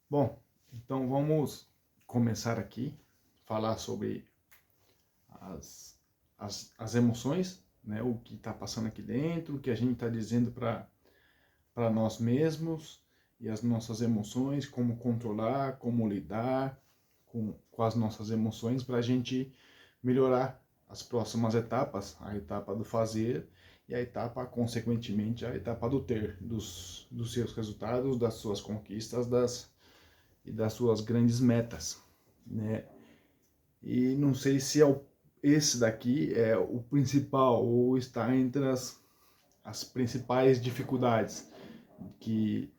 Bom, então vamos começar aqui, falar sobre as emoções, né? O que está passando aqui dentro, o que a gente está dizendo para nós mesmos e as nossas emoções, como controlar, como lidar com as nossas emoções para a gente melhorar as próximas etapas, a etapa do fazer e a etapa, consequentemente, a etapa do ter, dos seus resultados, das suas conquistas, e das suas grandes metas, né? E não sei se esse daqui é o principal ou está entre as principais dificuldades que,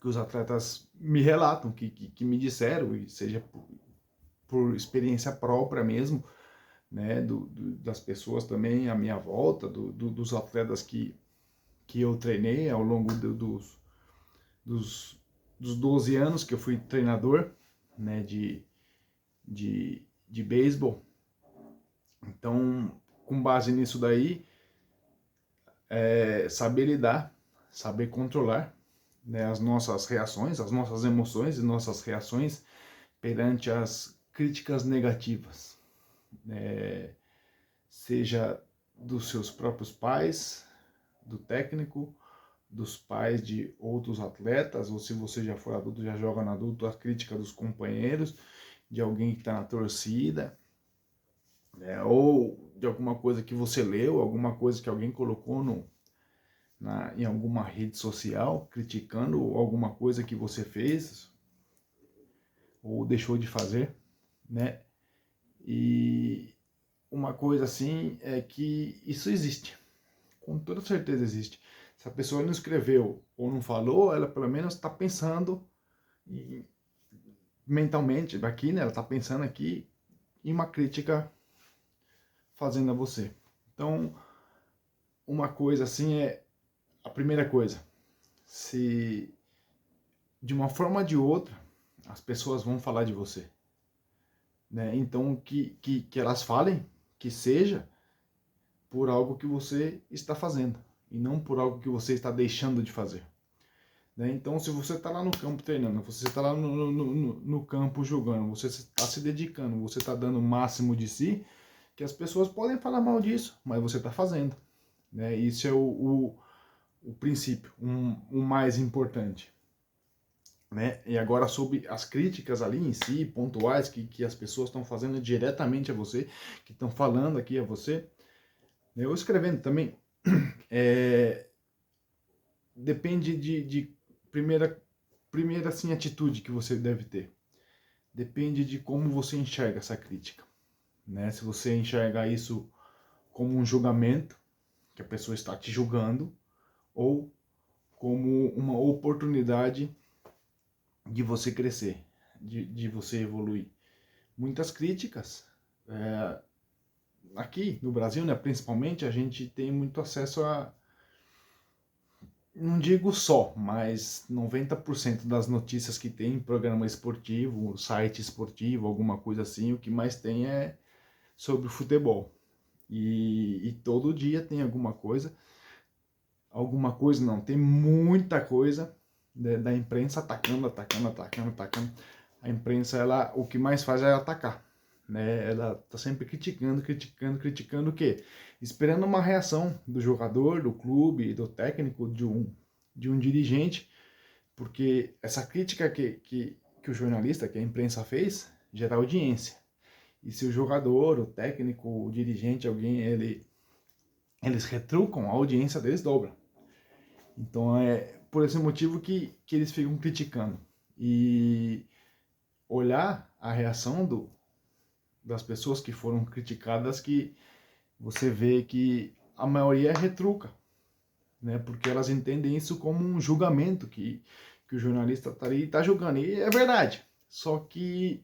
que os atletas me relatam, que me disseram, e seja por experiência própria mesmo, né, das pessoas também à minha volta, dos atletas que eu treinei ao longo dos, dos 12 anos que eu fui treinador, né, de beisebol. Então, com base nisso daí, saber lidar, saber controlar, né, as nossas reações, as nossas emoções e nossas reações perante as críticas negativas, seja dos seus próprios pais, do técnico, dos pais de outros atletas, ou se você já for adulto, já joga no adulto, a crítica dos companheiros, de alguém que está na torcida, ou de alguma coisa que você leu, alguma coisa que alguém colocou em alguma rede social, criticando alguma coisa que você fez ou deixou de fazer, né? E uma coisa assim é que isso existe, com toda certeza existe. Se a pessoa não escreveu ou não falou, ela pelo menos está pensando mentalmente aqui, né? Ela está pensando aqui em uma crítica fazendo a você. Então, uma coisa assim é a primeira coisa. Se de uma forma ou de outra as pessoas vão falar de você, né? Então que elas falem, que seja por algo que você está fazendo e não por algo que você está deixando de fazer, né? Então, se você está lá no campo treinando, você está lá no campo jogando, você está se dedicando, você está dando o máximo de si, que as pessoas podem falar mal disso, mas você está fazendo, né? Isso é o princípio, o mais importante. Né? E agora sobre as críticas ali em si, pontuais, que as pessoas estão fazendo diretamente a você, que estão falando aqui a você, né? Eu escrevendo também, depende de primeira assim, atitude que você deve ter. Depende de como você enxerga essa crítica. Né? Se você enxerga isso como um julgamento, que a pessoa está te julgando, ou como uma oportunidade de você crescer, de você evoluir. Muitas críticas. Aqui no Brasil, né, principalmente, a gente tem muito acesso a, não digo só, mas 90% das notícias que tem em programa esportivo, site esportivo, alguma coisa assim, o que mais tem é sobre futebol. E todo dia tem alguma coisa não, tem muita coisa da imprensa atacando. A imprensa, ela, o que mais faz é atacar, né? Ela tá sempre criticando o quê? Esperando uma reação do jogador, do clube, do técnico, de um dirigente, porque essa crítica que o jornalista, que a imprensa fez, gera audiência. E se o jogador, o técnico, o dirigente, alguém, eles retrucam, a audiência deles dobra. Então é por esse motivo que eles ficam criticando. E olhar a reação das pessoas que foram criticadas, que você vê que a maioria retruca, né? Porque elas entendem isso como um julgamento que o jornalista está ali e está julgando. E é verdade. Só que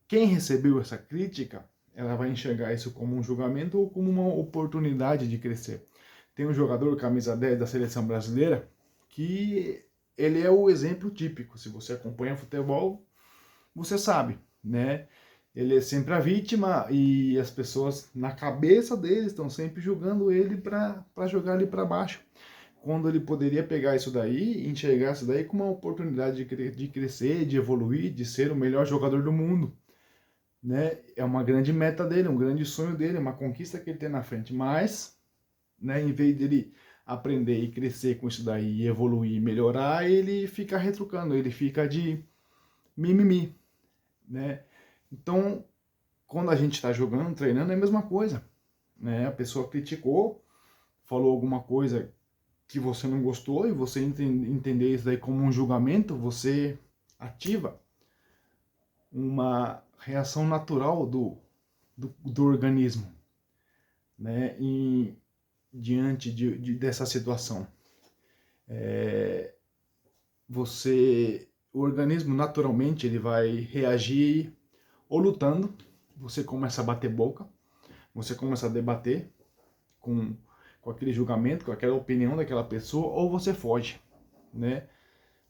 quem recebeu essa crítica, ela vai enxergar isso como um julgamento ou como uma oportunidade de crescer. Tem um jogador, camisa 10 da seleção brasileira, que ele é o exemplo típico. Se você acompanha futebol, você sabe, né? Ele é sempre a vítima e as pessoas na cabeça dele estão sempre julgando ele para jogar ali para baixo. quando ele poderia pegar isso daí, enxergar isso daí como uma oportunidade de crescer, de evoluir, de ser o melhor jogador do mundo, né? É uma grande meta dele, um grande sonho dele, uma conquista que ele tem na frente, mas, né, em vez dele aprender e crescer com isso daí, evoluir, melhorar, ele fica retrucando, ele fica de mimimi, né? Então, quando a gente está jogando, treinando, é a mesma coisa, né? A pessoa criticou, falou alguma coisa que você não gostou e você entender isso daí como um julgamento, você ativa uma reação natural do organismo, né? Diante dessa situação. O organismo naturalmente ele vai reagir ou lutando, você começa a bater boca, você começa a debater com, com aquele julgamento, com aquela opinião daquela pessoa, ou você foge, né?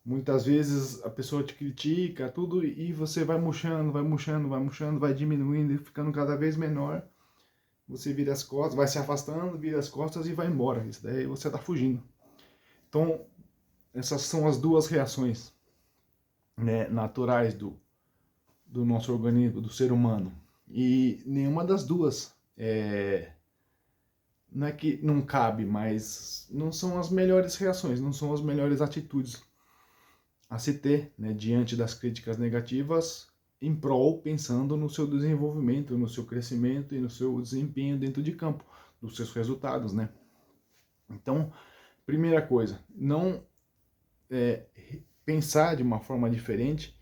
Muitas vezes a pessoa te critica, tudo, e você vai murchando, vai murchando, vai murchando, vai diminuindo, ficando cada vez menor. Você vira as costas, vai se afastando, vira as costas e vai embora. Isso daí você está fugindo. Então, essas são as duas reações, né, naturais do nosso organismo, do ser humano. E nenhuma das duas não é que não cabe, mas não são as melhores reações, não são as melhores atitudes a se ter, né, diante das críticas negativas, em prol, pensando no seu desenvolvimento, no seu crescimento e no seu desempenho dentro de campo, dos seus resultados, né? Então, primeira coisa, não pensar de uma forma diferente,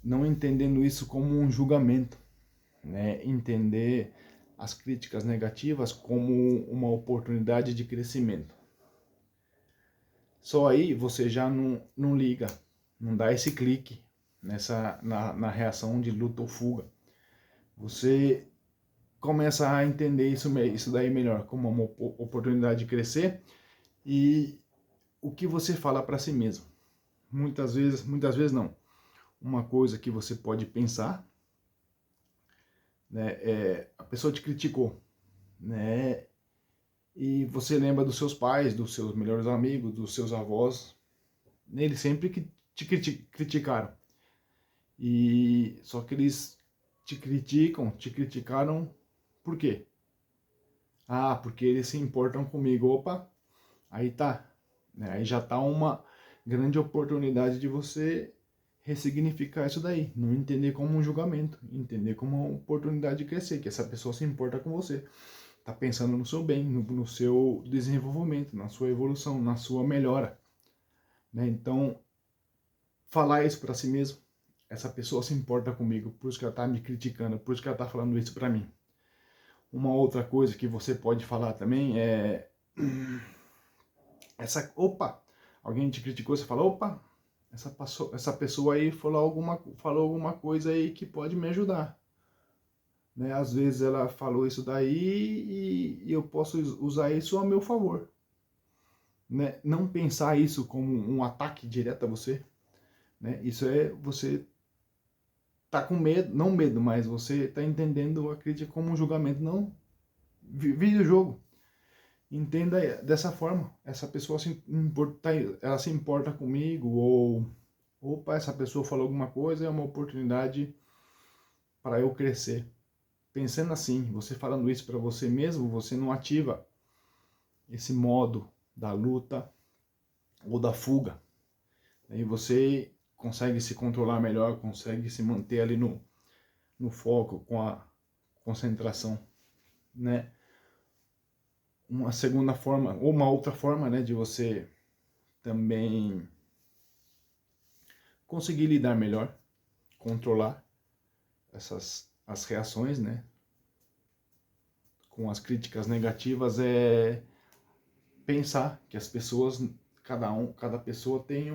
não entendendo isso como um julgamento, né? Entender as críticas negativas como uma oportunidade de crescimento. Só aí você já não liga, não dá esse clique na reação de luta ou fuga. Você começa a entender isso daí melhor, como uma oportunidade de crescer e o que você fala para si mesmo. Muitas vezes não. Uma coisa que você pode pensar, né, a pessoa te criticou, né, e você lembra dos seus pais, dos seus melhores amigos, dos seus avós, eles sempre que te criticaram. E só que eles te criticaram por quê? Ah, porque eles se importam comigo. Opa, aí tá, né? Aí já tá uma grande oportunidade de você ressignificar isso daí, não entender como um julgamento, entender como uma oportunidade de crescer, que essa pessoa se importa com você, tá pensando no seu bem, no seu desenvolvimento, na sua evolução, na sua melhora, né? Então, falar isso para si mesmo, essa pessoa se importa comigo, por isso que ela tá me criticando, por isso que ela tá falando isso para mim. Uma outra coisa que você pode falar também é opa, alguém te criticou, você fala, opa, essa pessoa aí falou alguma coisa aí que pode me ajudar, né? Às vezes ela falou isso daí e eu posso usar isso a meu favor, né? Não pensar isso como um ataque direto a você, né? Isso é você tá com medo, não medo, mas você tá entendendo a crítica como um julgamento, não videojogo. Entenda dessa forma, essa pessoa ela se importa comigo, ou opa, essa pessoa falou alguma coisa, é uma oportunidade para eu crescer. Pensando assim, você falando isso para você mesmo, você não ativa esse modo da luta ou da fuga. Aí você consegue se controlar melhor, consegue se manter ali no foco, com a concentração, né? Uma segunda forma, ou uma outra forma, né, de você também conseguir lidar melhor, controlar as reações, né, com as críticas negativas, é pensar que as pessoas, cada pessoa tem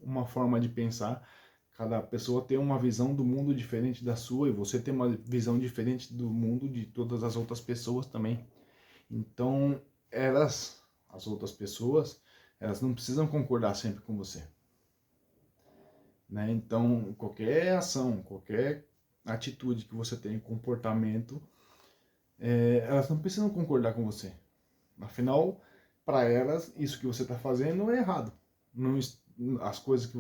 uma forma de pensar, cada pessoa tem uma visão do mundo diferente da sua e você tem uma visão diferente do mundo de todas as outras pessoas também. Então, as outras pessoas, elas não precisam concordar sempre com você, né? Então, qualquer ação, qualquer atitude que você tem, comportamento, elas não precisam concordar com você. Afinal, para elas, isso que você está fazendo é errado. Não, as coisas que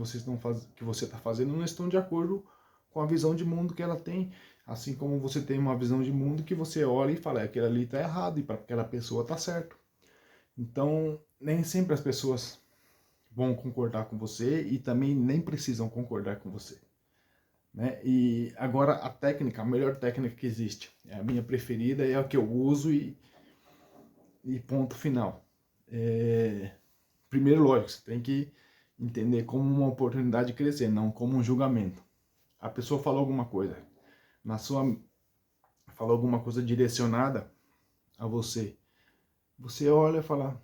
que você está fazendo não estão de acordo com a visão de mundo que ela tem, assim como você tem uma visão de mundo que você olha e fala, aquele ali está errado e para aquela pessoa está certo. Então, nem sempre as pessoas vão concordar com você e também nem precisam concordar com você, né? E agora a técnica, a melhor técnica que existe, é a minha preferida, é a que eu uso e ponto final. Primeiro, lógico, você tem que entender como uma oportunidade de crescer, não como um julgamento. A pessoa falou alguma coisa, falou alguma coisa direcionada a você. Você olha e fala,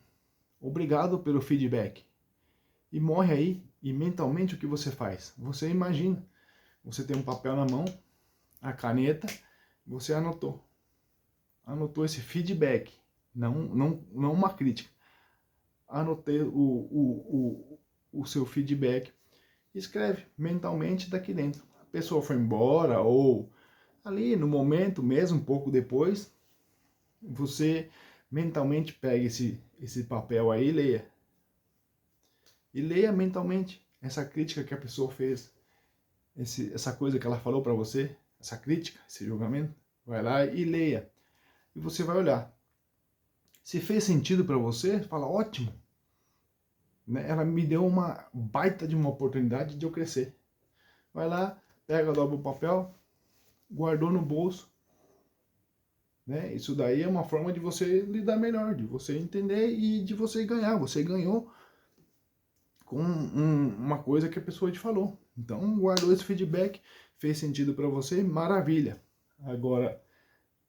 obrigado pelo feedback. E morre aí, e mentalmente o que você faz? Você imagina, você tem um papel na mão, a caneta, você anotou esse feedback, não uma crítica. Anotei o seu feedback, escreve mentalmente daqui dentro. A pessoa foi embora ou ali no momento mesmo, um pouco depois, você mentalmente pega esse papel aí e leia. E leia mentalmente essa crítica que a pessoa fez, essa coisa que ela falou para você, essa crítica, esse julgamento. Vai lá e leia. E você vai olhar. Se fez sentido para você, fala, ótimo. Né? Ela me deu uma baita de uma oportunidade de eu crescer. Vai lá, pega, dobra o papel, guardou no bolso. Né? Isso daí é uma forma de você lidar melhor, de você entender e de você ganhar. Você ganhou com uma coisa que a pessoa te falou. Então, guardou esse feedback, fez sentido para você, maravilha. Agora,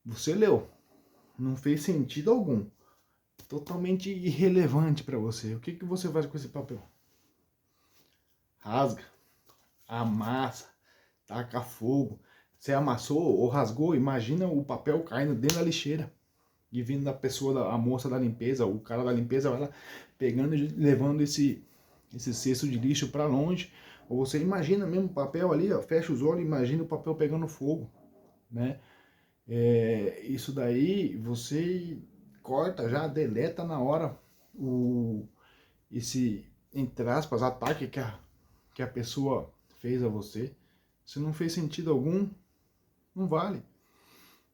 você leu, não fez sentido algum, totalmente irrelevante para você. O que você faz com esse papel? Rasga, amassa, taca fogo. Você amassou ou rasgou, imagina o papel caindo dentro da lixeira e vindo da pessoa, a moça da limpeza, o cara da limpeza vai lá pegando e levando esse cesto de lixo para longe. Ou você imagina mesmo o papel ali, ó, fecha os olhos, imagina o papel pegando fogo, né? Isso daí você corta já, deleta na hora esse, entre aspas, ataque que a pessoa fez a você. Se não fez sentido algum, não vale.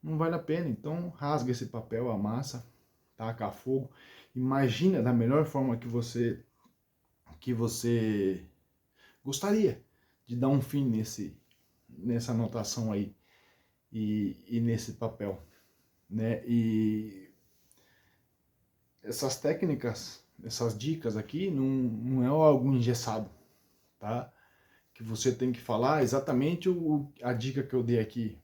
Não vale a pena. Então rasga esse papel, amassa, taca fogo. Imagina da melhor forma que você gostaria de dar um fim nessa anotação aí e nesse papel, né? E essas técnicas, essas dicas aqui não é algo engessado, tá? Que você tem que falar exatamente a dica que eu dei aqui,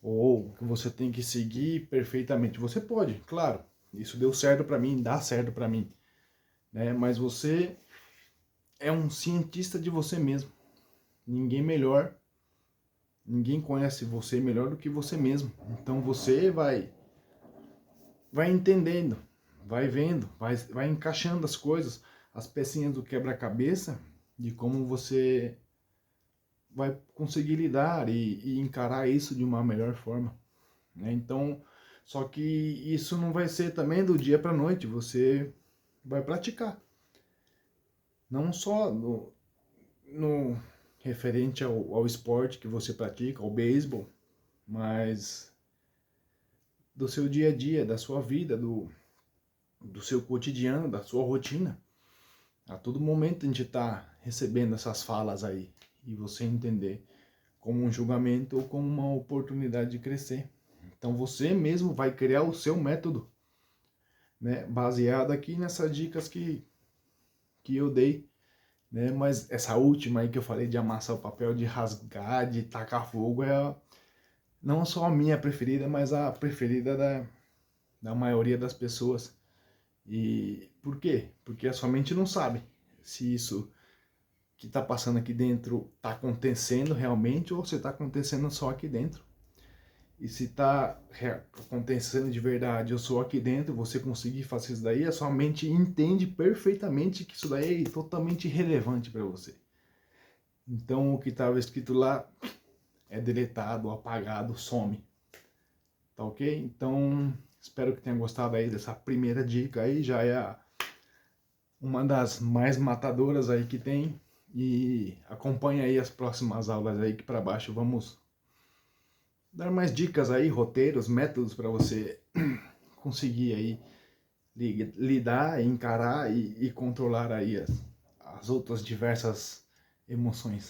ou que você tem que seguir perfeitamente. Você pode, claro, isso deu certo para mim, dá certo para mim, né? Mas você é um cientista de você mesmo. Ninguém melhor, ninguém conhece você melhor do que você mesmo. Então você vai entendendo, vai vendo, vai encaixando as coisas, as pecinhas do quebra-cabeça de como você vai conseguir lidar e encarar isso de uma melhor forma, né? Então, só que isso não vai ser também do dia para noite, você vai praticar. Não só no referente ao esporte que você pratica, ao beisebol, mas do seu dia a dia, da sua vida, do seu cotidiano, da sua rotina. A todo momento a gente está recebendo essas falas aí e você entender como um julgamento ou como uma oportunidade de crescer. Então você mesmo vai criar o seu método, né, baseado aqui nessas dicas que eu dei, né? Mas essa última aí que eu falei de amassar o papel, de rasgar, de tacar fogo, não só a minha preferida, mas a preferida da maioria das pessoas. E por quê? Porque a sua mente não sabe se isso que está passando aqui dentro está acontecendo realmente ou se está acontecendo só aqui dentro. E se está acontecendo de verdade ou só aqui dentro, você conseguir fazer isso daí, a sua mente entende perfeitamente que isso daí é totalmente irrelevante para você. Então o que estava escrito lá é deletado, apagado, some. Tá ok? Então Espero que tenha gostado aí dessa primeira dica aí, já é uma das mais matadoras aí que tem. E acompanha aí as próximas aulas aí, que para baixo vamos dar mais dicas aí, roteiros, métodos para você conseguir aí lidar, encarar e controlar aí as outras diversas emoções.